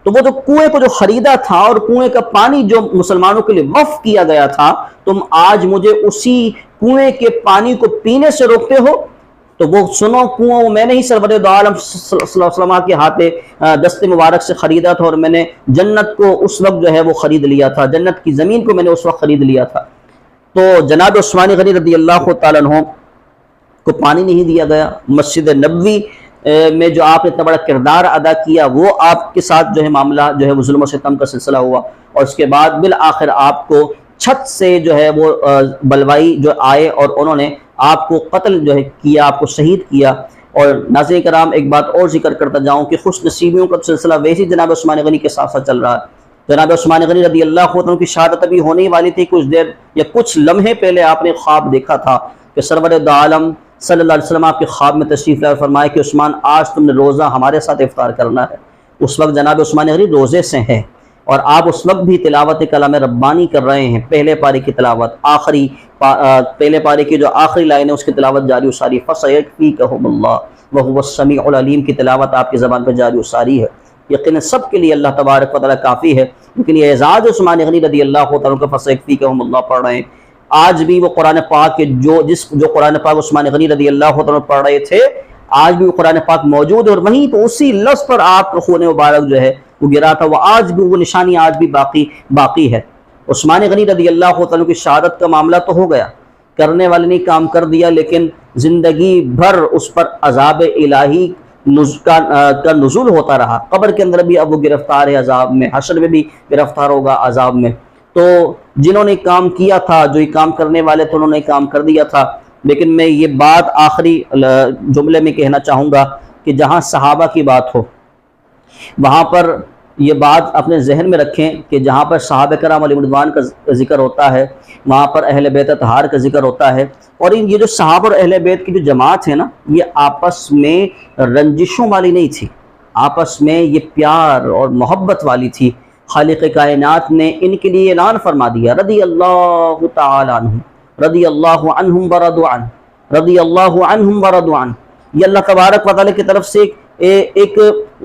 Speaker 2: تو وہ جو کنویں کو جو خریدا تھا اور کنویں کا پانی جو مسلمانوں کے لیے وقف کیا گیا تھا، تم آج مجھے اسی کنویں کے پانی کو پینے سے روکتے ہو؟ تو وہ سنو، کنواں میں نے ہی سرور دو عالم صلی اللہ علیہ وسلم کے ہاتھ دست مبارک سے خریدا تھا، اور میں نے جنت کو اس وقت جو ہے وہ خرید لیا تھا، جنت کی زمین کو میں نے اس وقت خرید لیا تھا۔ تو جناب عثمان غنی رضی اللہ تعالیٰ عنہ کو پانی نہیں دیا گیا، مسجد نبوی میں جو آپ نے اتنا بڑا کردار ادا کیا وہ آپ کے ساتھ جو ہے معاملہ جو ہے وہ ظلم و ستم کا سلسلہ ہوا، اور اس کے بعد بالآخر آپ کو چھت سے جو ہے وہ بلوائی جو آئے اور انہوں نے آپ کو قتل جو ہے کیا، آپ کو شہید کیا۔ اور ناظرین کرام ایک بات اور ذکر کرتا جاؤں کہ خوش نصیبیوں کا سلسلہ ویسے جناب عثمان غنی کے ساتھ ساتھ چل رہا ہے۔ جناب عثمان غنی رضی اللہ عنہ کی شہادت ابھی ہونے ہی والی تھی، کچھ دیر یا کچھ لمحے پہلے آپ نے خواب دیکھا تھا کہ سرور دو عالم صلی اللہ علیہ وسلم آپ کے خواب میں تشریف لائے اور فرمائے کہ عثمان آج تم نے روزہ ہمارے ساتھ افطار کرنا ہے۔ اس وقت جناب عثمان غنی روزے سے ہیں اور آپ اس وقت بھی تلاوت کلام ربانی کر رہے ہیں، پہلے پارے کی تلاوت، پہلے پارے کی جو آخری لائن ہے اس کی تلاوت جاری و ساری، فَسَيَكْفِيكَهُمُ اللَّهُ وَهُوَ السَّمِيعُ الْعَلِيمُ کی تلاوت آپ کی زبان پر جاری و ساری ہے۔ یقیناً سب کے لیے اللہ تبارک و تعالیٰ کافی ہے، لیکن یہ اعزاز عثمان غنی رضی اللہ تعالیٰ کا فَسَيَكْفِيكَهُمُ اللَّهُ پڑھ رہے ہیں۔ آج بھی وہ قرآن پاک کے جو قرآن پاک عثمان غنی رضی اللہ تعالیٰ پڑھ رہے تھے، آج بھی وہ قرآن پاک موجود ہے، اور وہیں تو اسی لفظ پر آپ کا خون مبارک جو ہے وہ گرا تھا، وہ آج بھی وہ نشانی آج بھی باقی ہے۔ عثمان غنی رضی اللہ تعالیٰ کی شہادت کا معاملہ تو ہو گیا، کرنے والے نے کام کر دیا، لیکن زندگی بھر اس پر عذاب الہی کا نزول ہوتا رہا۔ قبر کے اندر بھی اب وہ گرفتار ہے عذاب میں، حشر میں بھی گرفتار ہوگا عذاب میں۔ تو جنہوں نے کام کیا تھا، جو یہ کام کرنے والے تھے، انہوں نے کام کر دیا تھا۔ لیکن میں یہ بات آخری جملے میں کہنا چاہوں گا کہ جہاں صحابہ کی بات ہو وہاں پر یہ بات اپنے ذہن میں رکھیں کہ جہاں پر صحابہ کرام علیہ رضوان کا ذکر ہوتا ہے وہاں پر اہل بیت اطہار کا ذکر ہوتا ہے، اور یہ جو صحابہ اور اہل بیت کی جو جماعت ہے نا، یہ آپس میں رنجشوں والی نہیں تھی، آپس میں یہ پیار اور محبت والی تھی۔ خالق کائنات نے ان کے لیے اعلان فرما دیا، رضی اللہ تعالی عنہم، رضی اللہ عنہم ورضوا عنہ، رضی اللہ عنہم ورضوا عنہ۔ یہ اللہ تبارک و تعالیٰ کی طرف سے ایک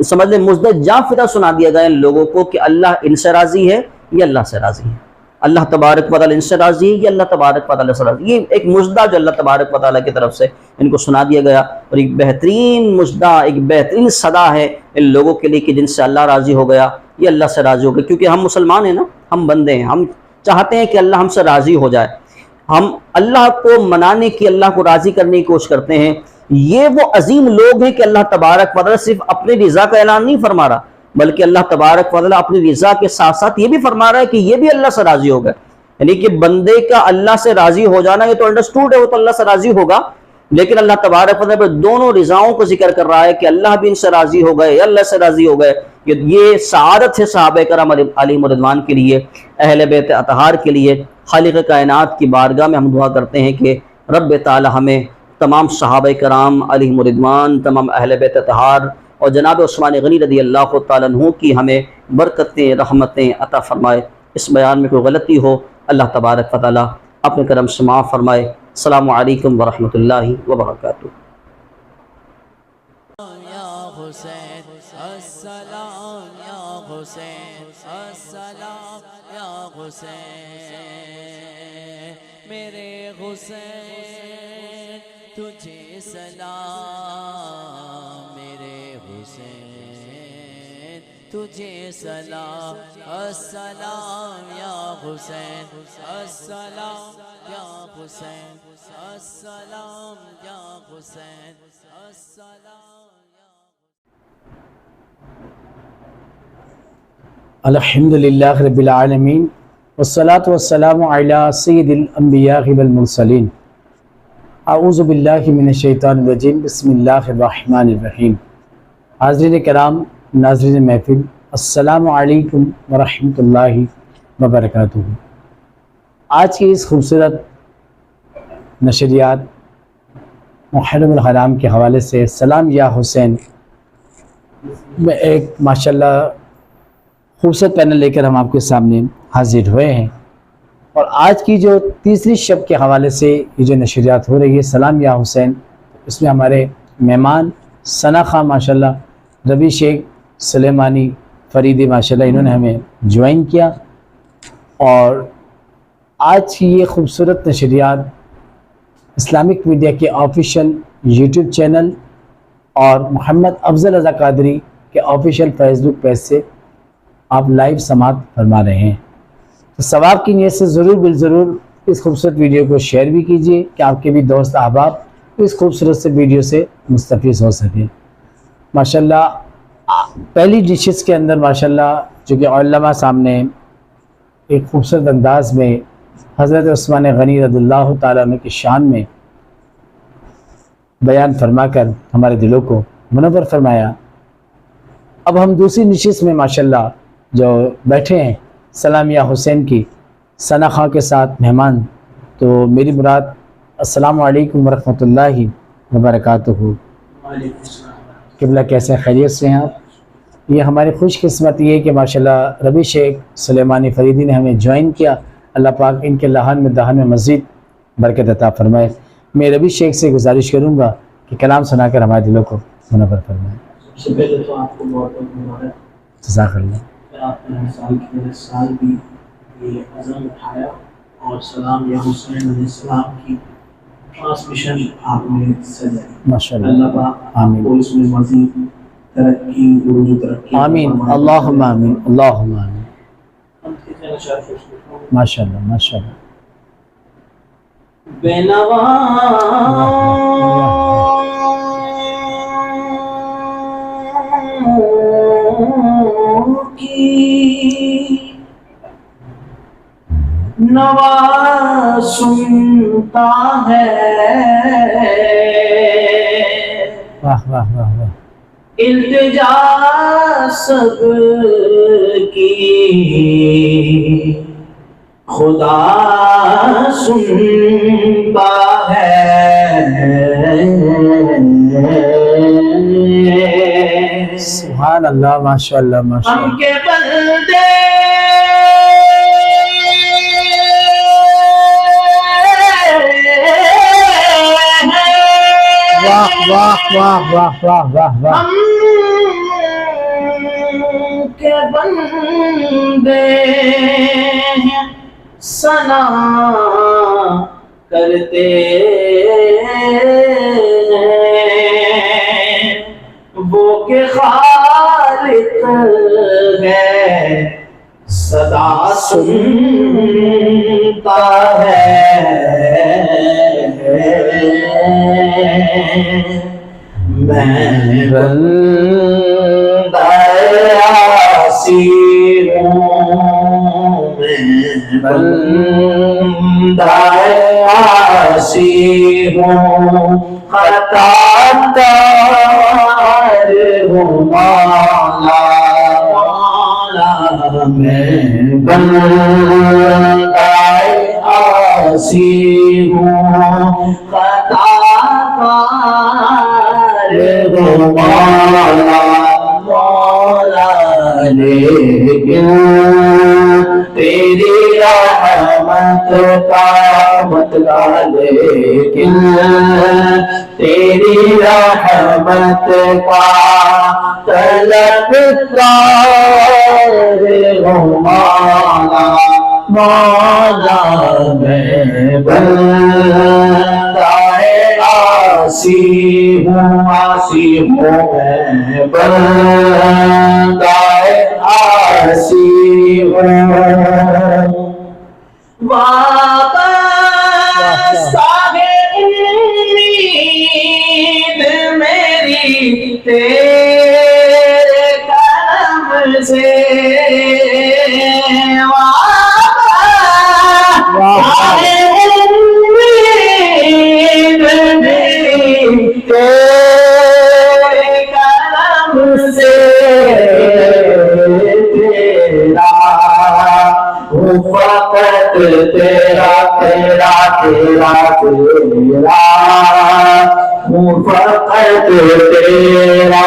Speaker 2: سمجھ لیں مزدج جاں فدا سنا دیا گیا ان لوگوں کو کہ اللہ ان سے راضی ہے، یہ اللہ سے راضی ہے، اللہ تبارک و تعالیٰ ان سے راضی ہے، یہ اللہ تبارک و تعالیٰ سے راضی ہے۔ یہ ایک مژدہ جو اللہ تبارک و تعالیٰ کی طرف سے ان کو سنا دیا گیا، اور ایک بہترین مژدہ، ایک بہترین صدا ہے ان لوگوں کے لیے کہ جن سے اللہ راضی ہو گیا، یہ اللہ سے راضی ہو گیا۔ کیونکہ ہم مسلمان ہیں نا، ہم بندے ہیں، ہم چاہتے ہیں کہ اللہ ہم سے راضی ہو جائے، ہم اللہ کو منانے کی، اللہ کو راضی کرنے کی کوشش کرتے ہیں۔ یہ وہ عظیم لوگ ہیں کہ اللہ تبارک و تعالیٰ صرف اپنی رضا کا اعلان نہیں فرما رہا، بلکہ اللہ تبارک و تعالیٰ اپنی رضا کے ساتھ ساتھ یہ بھی فرما رہا ہے کہ یہ بھی اللہ سے راضی ہو گئے۔ یعنی کہ بندے کا اللہ سے راضی ہو جانا یہ تو انڈرسٹوڈ ہے، وہ تو اللہ سے راضی ہوگا، لیکن اللہ تبارک و تعالیٰ دونوں رضاؤں کو ذکر کر رہا ہے کہ اللہ بھی ان سے راضی ہو گئے، اللہ سے راضی ہو گئے۔ یہ سعادت ہے صحابہ کرام علیہم رضوان کے لیے، اہل بیت اطہار کے لیے۔ خالق کائنات کی بارگاہ میں ہم دعا کرتے ہیں کہ رب تعالی ہمیں تمام صحابہ کرام علیہم رضوان، تمام اہل بیت اطہار اور جناب عثمان غنی رضی اللہ تعالیٰ عنہ کی ہمیں برکتیں، رحمتیں عطا فرمائے۔ اس بیان میں کوئی غلطی ہو اللہ تبارک و تعالیٰ اپنے کرم سے معاف فرمائے۔ السلام علیکم ورحمۃ اللہ وبرکاتہ۔
Speaker 1: یا حسین السلام، یا حسین السلام، یا حسین میرے حسین تجھے سلام، میرے حسین تجھے سلام، السلام یا حسین السلام یا حسین السلام یا حسین السلام یا
Speaker 3: الحمدللہ رب العالمین والصلاة والسلام علی سید الانبیاء والمرسلین اعوذ باللہ من الشیطان الرجیم بسم اللہ الرحمن الرحیم۔ حاضرین کرام، ناظرین محفل، السلام علیکم ورحمۃ اللہ وبرکاتہ۔ آج کی اس خوبصورت نشریات محرم الحرام کے حوالے سے سلام یا حسین میں ایک ماشاءاللہ خوبصورت پینل لے کر ہم آپ کے سامنے حاضر ہوئے ہیں، اور آج کی جو تیسری شب کے حوالے سے یہ جو نشریات ہو رہی ہے سلام یا حسین، اس میں ہمارے مہمان ثنا خان ماشاءاللہ، ربی شیخ سلیمانی فریدی ماشاءاللہ انہوں نے ہمیں جوائن کیا، اور آج کی یہ خوبصورت نشریات اسلامک میڈیا کے آفیشیل یوٹیوب چینل اور محمد افضل رضا قادری کے آفیشیل فیس بک پیج سے آپ لائیو سماعت فرما رہے ہیں۔ تو ثواب کی نیت سے ضرور بالضرور اس خوبصورت ویڈیو کو شیئر بھی کیجیے کہ آپ کے بھی دوست احباب اس خوبصورت سے ویڈیو سے مستفیض ہو سکیں۔ ماشاءاللہ پہلی ڈشز کے اندر ماشاءاللہ جو کہ علماء سامنے ایک خوبصورت انداز میں حضرت عثمان غنی رضی اللہ تعالیٰ عنہ کی شان میں بیان فرما کر ہمارے دلوں کو منور فرمایا۔ اب ہم دوسری نشست میں ماشاءاللہ جو بیٹھے ہیں سلام یا حسین کی ثنا خان کے ساتھ مہمان، تو میری مراد السلام علیکم ورحمۃ اللہ وبرکاتہ۔ قبلہ کیسے خیریت سے ہیں آپ؟ یہ ہماری خوش قسمتی ہے کہ ماشاءاللہ ربی شیخ سلیمانی فریدی نے ہمیں جوائن کیا۔ اللہ پاک ان کے لہان میں دہان میں مزید برکت عطا فرمائے۔ میں ربی شیخ سے گزارش کروں گا کہ کلام سنا کر ہمارے دلوں کو منور فرمائے۔
Speaker 4: سب سے پہلے تو آپ کو بہت بہت مبارک،
Speaker 3: جزاک اللہ۔
Speaker 4: آپ نے ہر سال بھی یہ عزم اٹھایا اور سلام یا حسین علیہ السلام کی ٹرانسمیشن آپ نے سجائی۔
Speaker 3: ماشاءاللہ،
Speaker 4: اللہ پاک آپ
Speaker 3: آمین
Speaker 4: کو اس میں مزید ترقی، عروج و ترقی
Speaker 3: آمین، اللہم آمین، اللہم آمین۔ ماشاءاللہ ماشاءاللہ۔
Speaker 4: بینوا کی نوا سنتا ہے،
Speaker 3: واہ واہ واہ واہ۔
Speaker 4: التجا سب کی خدا سنتا ہے۔
Speaker 3: سبحان اللہ، ماشاءاللہ ماشاءاللہ۔
Speaker 4: ہم کے بندے
Speaker 3: واہ واہ واہ واہ واہ واہ واہ۔
Speaker 4: ہم کے بندے ہیں، ثنا کرتے وہ کہ خالق ہے، صدا سنتا ہے۔ میں بندہ عاصی ہوں، میں بندہ عاصی ہوں، خطا کار ہوں مولا مولا، میں بندہ عاصی ہوں، خطا کار ہوں مولا مولا، لیکن تیری رحمت کا مطلع، لیکن تیری رحمت کا طلبگار ہوں مولا مولا، میں بندہ عاصی ہوں عاصی ہوں، میں بندہ عاصی ہوں۔ وابستہ ہے امید میری تیرے کرم سے، وابستہ ہے امید تیرا تیرا ہوں فقط تیرا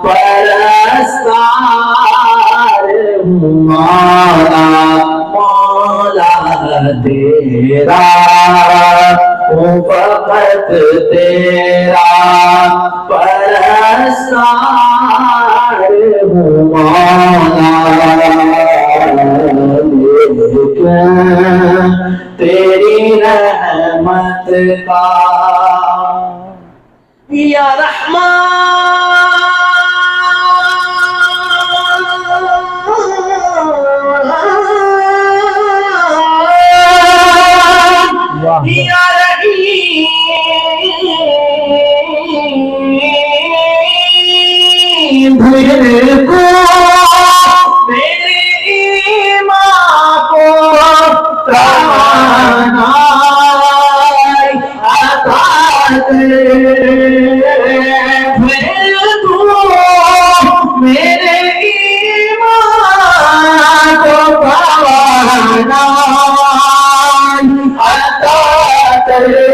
Speaker 4: پرستار ہوں مولا مولا تیرا ہوں فقط تیرا پرستار ہوں مولا تیری رحمت کا یا رحمان یا رحیم دل کو میرے ایمان کو توانائی عطا دے دل کو میرے ایمان کو توانائی عطا دے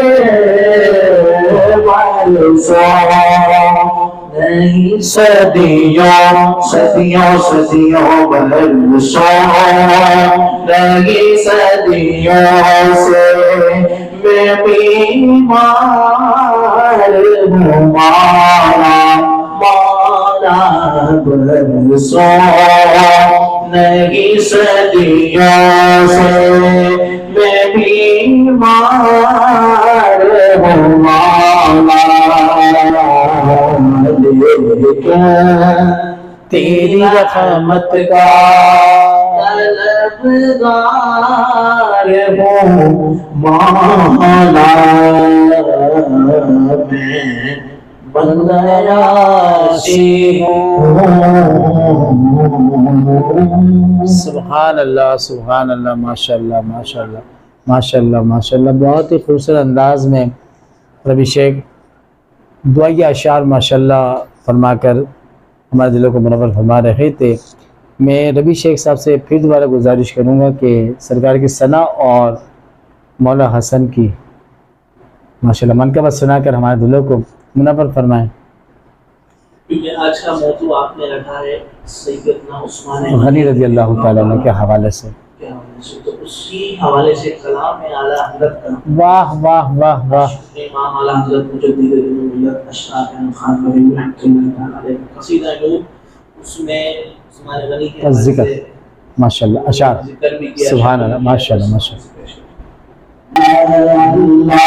Speaker 4: نہیں صدیوں صدیوں صدیوں برسوں نہیں صدیوں سے میں بیمار ہوں مولا مولا برسوں نہیں صدیوں سے میں بیمار ہوں مولا تیری رحمت کا طلبگار ہوں مولا میں بندہ عاشق ہوں
Speaker 3: سبحان اللہ سبحان اللہ ماشاء اللہ ماشاء اللہ ماشاء اللہ ماشاء اللہ بہت ہی خوبصورت انداز میں ربی شیخ دعائیہ اشعار ماشاءاللہ فرما کر ہمارے دلوں کو منور فرما رہے تھے۔ میں ربی شیخ صاحب سے پھر دوبارہ گزارش کروں گا کہ سرکار کی ثنا اور مولا حسن کی ماشاءاللہ منقبت سنا کر ہمارے دلوں کو منور فرمائیں۔
Speaker 4: کیونکہ آج کا موضوع آپ نے رکھا ہے سیدنا عثمان
Speaker 3: غنی رضی اللہ تعالیٰ عنہ کے حوالے سے،
Speaker 4: تو اسی حوالے سے کلام ہے اعلیٰ حضرت کا۔
Speaker 3: واہ واہ واہ واہ،
Speaker 4: امام اعلیٰ حضرت مجدد ملت اشراف خان ولی رحمۃ اللہ تعالی علیہ قصیدہ نور، اس میں عثمان غنی کے
Speaker 3: ذکر ماشاءاللہ اشعار
Speaker 4: ذکر بھی کیا۔
Speaker 3: سبحان اللہ ماشاءاللہ ماشاءاللہ۔
Speaker 4: اللہ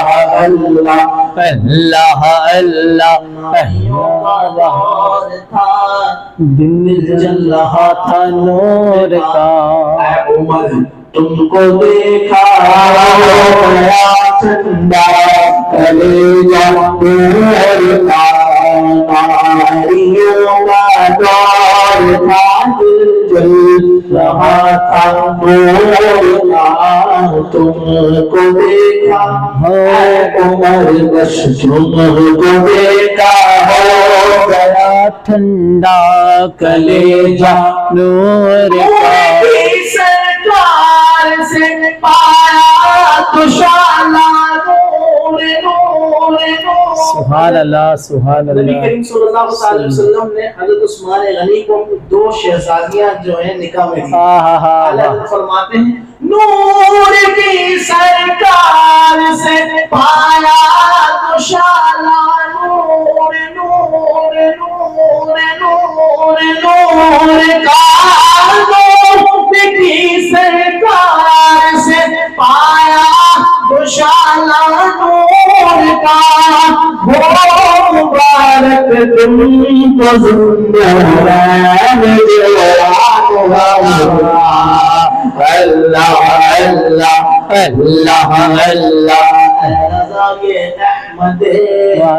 Speaker 4: اللہ
Speaker 3: اللہ اللہ دل جل رہا تھا نور کا،
Speaker 4: اے عمر تم کو دیکھا گیا ٹھنڈا کلیجہ نور کا، ناریوں کا دور تھا دل جل رہا تھا نور کا، تم کو دیکھا اے عمر بس تم کو دیکھا ہو
Speaker 3: گیا ٹھنڈا کلیجہ نور کا،
Speaker 4: سرکار سے پایا تو شالا نور نور نور۔
Speaker 3: سبحان اللہ سبحان
Speaker 4: نبی
Speaker 3: اللہ۔
Speaker 4: کریم صلی اللہ علیہ وسلم نے حضرت عثمان غنی کو دو شہزادیاں جو ہیں نکاح میں دی۔ اللہ فرماتے ہیں نور کی سرکار سے پایا تو شالا نور نور نور نور نور کا، کی سرکار سے پایا دوشالہ نور کا، وہ مبارک تم کو زندگان اللہ اللہ اللہ اللہ رضا یہ احمد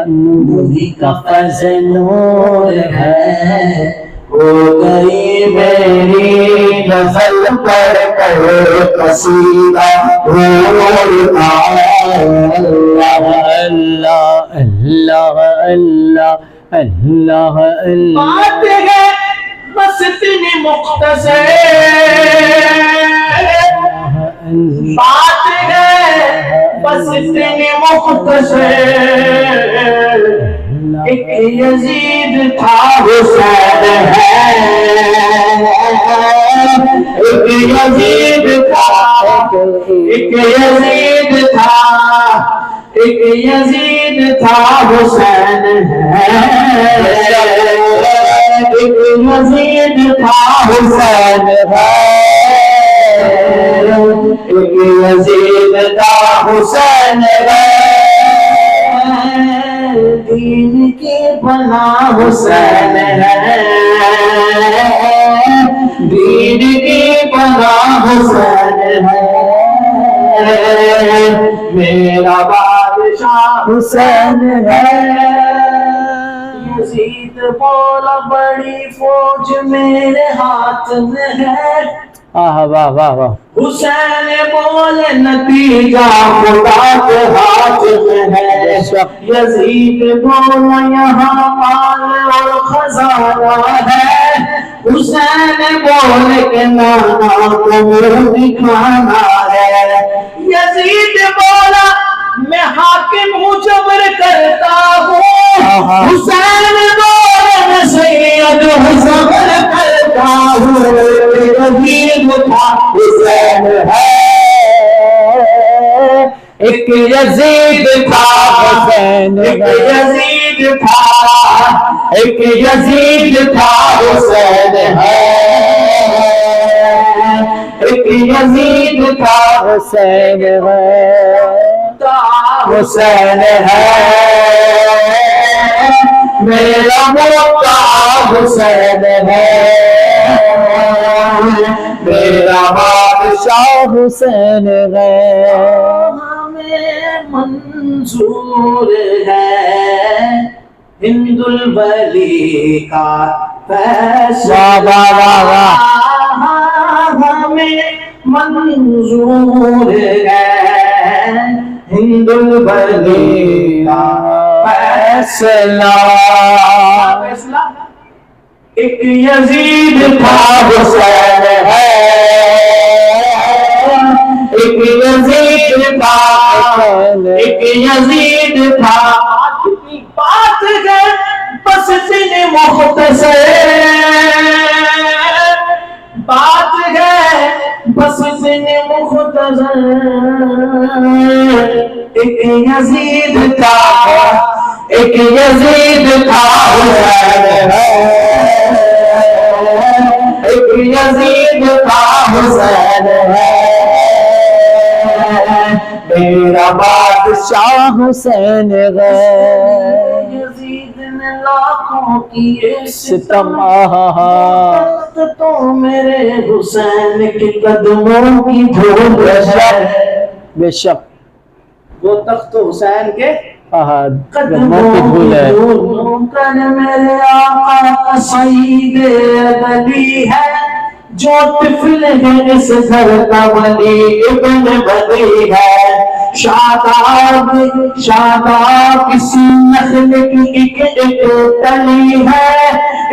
Speaker 4: نوری کا فض نور ہے، ہو گئی میری غزل پڑھ کر قصیدہ بولنا اللہ
Speaker 3: اللہ اللہ اللہ اللہ اللہ۔
Speaker 4: بات ہے بس اتنی مختصر بات ہے بس اتنی مختصر، ایک یزید تھا حسین ہے، ایک یزید تھا، ایک یزید تھا، ایک یزید تھا حسین ہے، ایک یزید تھا حسین ہے، ایک یزید تھا حسین ہے، دین کی پناہ حسین ہے، دین کی پناہ حسین ہے، میرا بادشاہ حسین ہے۔ یزید بولا بڑی فوج میرے ہاتھ میں ہے،
Speaker 3: واہ واہ واہ واہ،
Speaker 4: حسین بولے نتیجہ خدا کے ہاتھ میں ہے، یزید بولا یہاں مال اور خزانہ ہے، حسین بولے کہ نانا تمہیں دکھانا ہے، یزید بولا میں حاکم ہوں جبر کرتا ہوں، حسین بولے میں سید ہوں صبر کرتا ہوں، یزید تھا حسین ہے، ایک یزید تھا حسین، ایک یزید تھا، ایک یزید تھا حسین ہے، ایک یزید تھا
Speaker 3: حسین ہے،
Speaker 4: حسین ہے، میرا مولا حسین ہے، میرا بادشاہ
Speaker 3: حسین ہے،
Speaker 4: ہمیں منظور ہے ہند الولی کا فیصلہ،
Speaker 3: واہ واہ واہ،
Speaker 4: ہمیں منظور ہے ہند الولی کا فیصلہ، ایک یزید تھا حسین ہے، ایک یزید تھا، ایک یزید تھا، بات ہے بس اتنی مختصر، بات ہے بس اتنی مختصر، ایک یزید تھا، ایک یزید تھا حسین ہے، ایک یزید تھا حسین ہے، میرا بادشاہ
Speaker 3: حسین ہے،
Speaker 4: یزید نے لاکھوں کیے
Speaker 3: ستم،
Speaker 4: وقت تو میرے حسین کے قدموں کی دھول ہے،
Speaker 3: بے شک
Speaker 4: وہ تخت حسین کے
Speaker 3: قدموں کی دھول ہے،
Speaker 4: کر میرے آقا سعید علی ہے، جو طفل ہے اس گھر کا ولی ابن بدی ہے، شاداب شاداب کسی نخل کی ایک کلی ہے،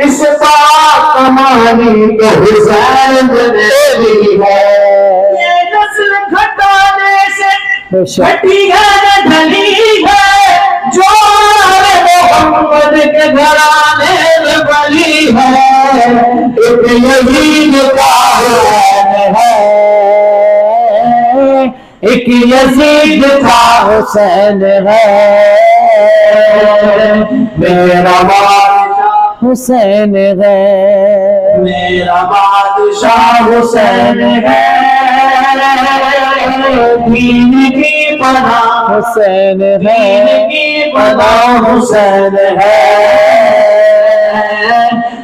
Speaker 4: اس پاک کمانی کے حسین لی ہے، یہ نسل گھٹانے سے گھٹی ہے نہ ڈھلی ہے، جو محمد کے گھرانے میں بلی ہے، ایک یزید کا حسین ہے، ایک یزید تھا
Speaker 3: حسین ہے،
Speaker 4: میرا بادشاہ
Speaker 3: حسین ہے،
Speaker 4: میرا بادشاہ حسین ہے، دین کی پناہ
Speaker 3: حسین ہے،
Speaker 4: دین کی پناہ حسین ہے،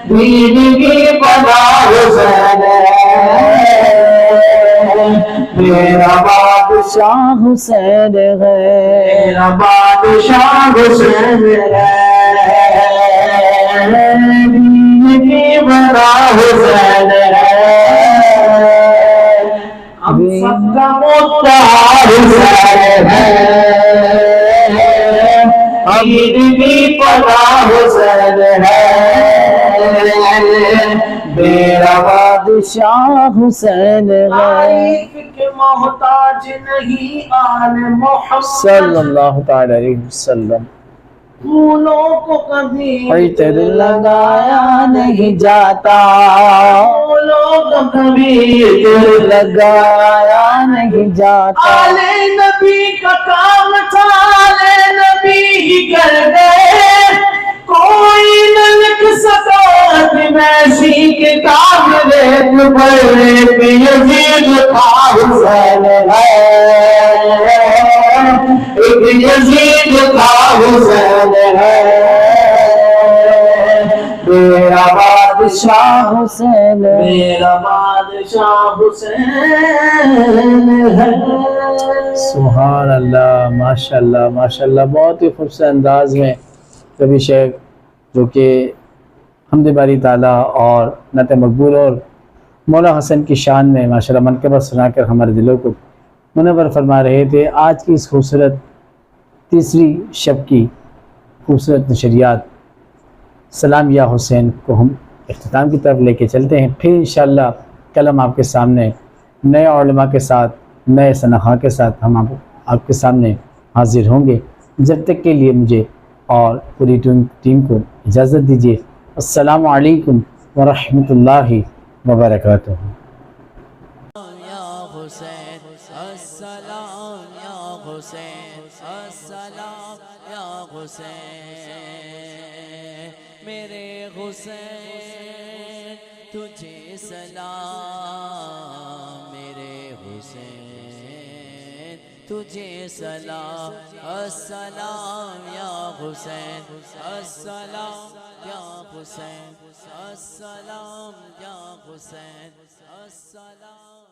Speaker 4: دین کی پناہ حسین ہے، میرا بادشاہ
Speaker 3: حسین ہے،
Speaker 4: میرا بادشاہ حسین ہے، دین کی پناہ حسین ہے، ہم سب کا متحد حسین ہے، دین کی پناہ حسین ہے، میرا
Speaker 3: بادشاہ حسین ہے
Speaker 4: تعریف کے محتاج نہیں آل محمد
Speaker 3: صلی اللہ تعالی علیہ وسلم
Speaker 4: پھولوں کو کبھی
Speaker 3: عطر لگایا نہیں جاتا
Speaker 4: پھولوں کو کبھی
Speaker 3: عطر لگایا نہیں جاتا
Speaker 4: آل نبی کا کام تھا آل نبی ہی کر گئے کوئی نہ لکھ سکا کہ میسی کتاب ریت بڑے پہ یزید تھا حسین ہے ایک یزید تھا حسین ہے
Speaker 3: میرا بادشاہ حسین ہے
Speaker 4: میرا بادشاہ حسین ہے
Speaker 3: سبحان اللہ ماشاءاللہ ماشاءاللہ بہت ہی خوبصورت انداز میں کبھی شیخ جو کہ حمد باری تعالیٰ اور نعت مقبول اور مولا حسن کی شان میں ماشاءاللہ منقبت سنا کر ہمارے دلوں کو منور فرما رہے تھے آج کی اس خوبصورت تیسری شب کی خوبصورت نشریات سلام یا حسین کو ہم اختتام کی طرف لے کے چلتے ہیں پھر انشاءاللہ کل ہم آپ کے سامنے نئے علماء کے ساتھ نئے صنخواں کے ساتھ ہم آپ کے سامنے حاضر ہوں گے جب تک کے لیے مجھے اور پوری ٹیم کو اجازت دیجیے السلام علیکم ورحمۃ اللہ وبرکاتہ
Speaker 1: یا حسین السلام یا حسین السلام یا حسین میرے حسین تجھے سلام میرے حسین تجھے سلام السلام یا حسین السلام یا حسین السلام یا حسین السلام